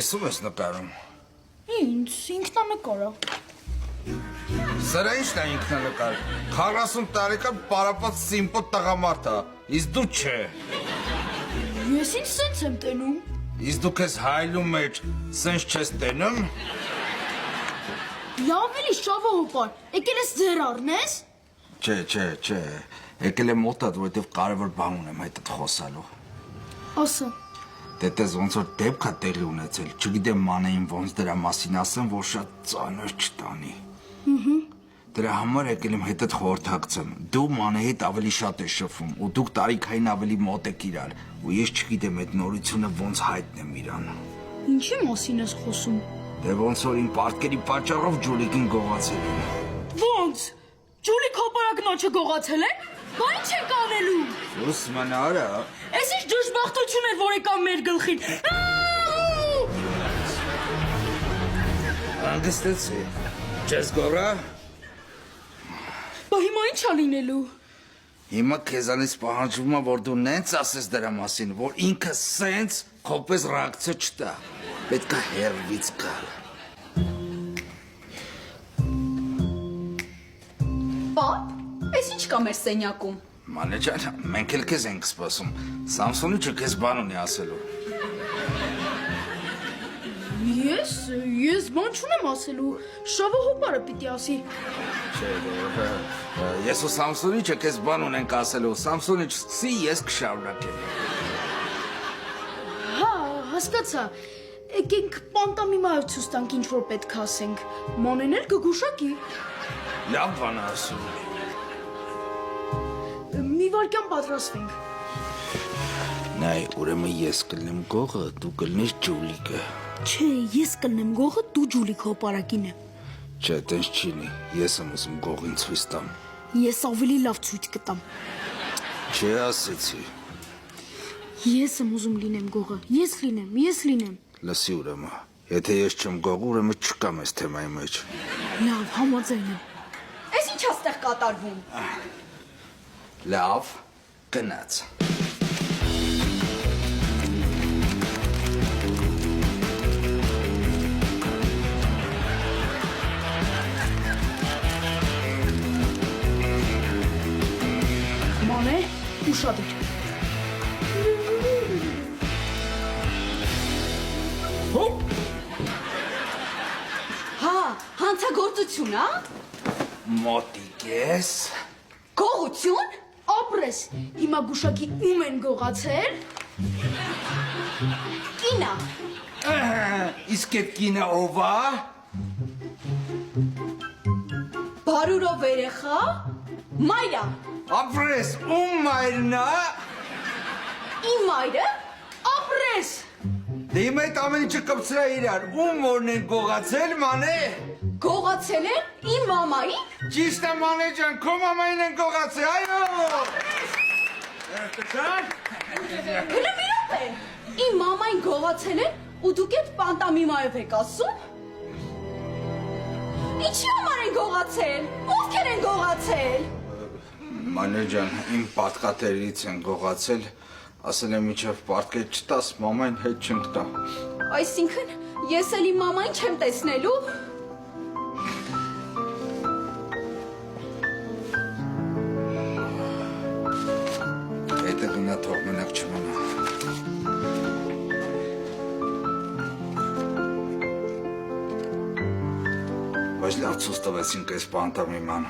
Ես ում ես նկարում։ Ինձ ինքնանկարը։ Սրա ինչն է ինքնանկար։ 40 տարեկան պարապած սիմպոտ տղամարդ է, իսկ դու չէ։ Ես ինձ սենց եմ տենում։ Իսկ դու քեզ հայլու մեջ սենց չես տենում։ Լավելի շավահոպար, եկել ես ձեր առնես։ Չէ, եկել եմ մոտդ, որովհետև կարևոր բան ունեմ հետդ խոսալու։ Ասա։ Դե տես ոնց որ դեպք է տեղի ունեցել, չգիտեմ մանեին ոնց դրա մասին ասեմ, որ շատ ծանր չտանի։ Դրա համար եկել եմ հետդ խորհրդակցեմ, դու մանեհիդ ավելի շատ ես շփվում, ու դուք տարիքային ավելի մոտ եք իրար, ու ես չգիտեմ այդ նորությունը ոնց հայտնեմ իրան։ Ինչի մասին ես խոսում։ Դե ոնց որ իմ պարտքերի պատճառով Ջուլիկին գողացել են։ Ոնց։ Ջուլիկ հոպարակնոջը գողացել է։ Բա ինչ ենք անելու։ Ուս մանարա։ Էս ինչ դժբախտություն էր, որ եկավ մեր գլխին։ Անգստեցի։ Չես գորա։ Բա հիմա ինչ ա լինելու։ Հիմա քեզանից պահանջվում է, որ դու նենց ասես դրա մասին, որ ինքը սենց քոպես ռեակցիա չտա։ Պետք է հերվից գալ։ Պապ, ես ինչ կա մեր սենյակում։ Մանեջան, մենք էլ քեզ ենք սպասում։ Սամսոնիչը քեզ բան ունի ասելու։ Ես բան չունեմ ասելու, շավահոպարը պիտի ասի։ Չէ, ես ու Սամսոնիչը քեզ բան ունենք ասելու։ Սամսոնիչ սկսի, ես կշարունակեմ։ Հա, հասկացա։ Եկենք պանտամիմայով ցույց տանք ինչ որ պետք է ասենք։ Մանեն էլ կգուշակի։ Լավ բան ասում։ Մի վարքյան պատրաստվենք։ Նայ, ուրեմն ես կլնեմ գողը, դու կլնես Ջուլիկը։ Չէ, ես կլնեմ գողը, դու Ջուլիկ հոպարակին է։ Չէ, տենց չի լինի։ Ես եմ ուզում գողին ցույց տամ։ Ես ավելի լավ ցույց կտամ։ Չէ, ասեցի։ Ես եմ ուզում լինեմ գողը։ Ես լինեմ։ Լսի ուրեմն։ Եթե ես չեմ գողը, ուրեմն չկամ այս թեմայի մեջ։ Լավ, համաձայն եմ։ Ես ինչ ա ստեղ կատարվում։ Լավ, գնաց։ Մանե, ուշադիր։ Հա, հանցագործություն, հա։ Մոտիկ ես։ Գողություն։ Ապրես, հիմա գուշակի ում են գողացել։ Կինա։ Իսկ այդ կինը ով է։ Բարուրով երեխա։ Մայրա։ Ապրես, ում մայրն է։ Իմ մայրը։ Ապրես։ Դե իմ այդ ամեն ինչը կպցրա իրար։ Ում որն են գողացել, մանե։ Գողացել են իմ մամային։ Ճիշտ է, մանե ջան, քո մամային են գողացել, այո։ Գնա մի րոպե։ Իմ մամային գողացել են ու դուք այդ պանտամիմայով եք ասում։ Ինչի համար են գողացել։ Ովքեր են գողացել։ Մանե ջան, իմ պատկատերից են գողացել, ասել եմ իջավ պարտքեր չտաս, մամային հետ չենք տա։ Այսինքն ես էլ իմ մամային չեմ տեսնելու։ Հետը գնա թող մենակ չմնա։ Բայց լավ ցույց տվեցինք այս պանտամիման։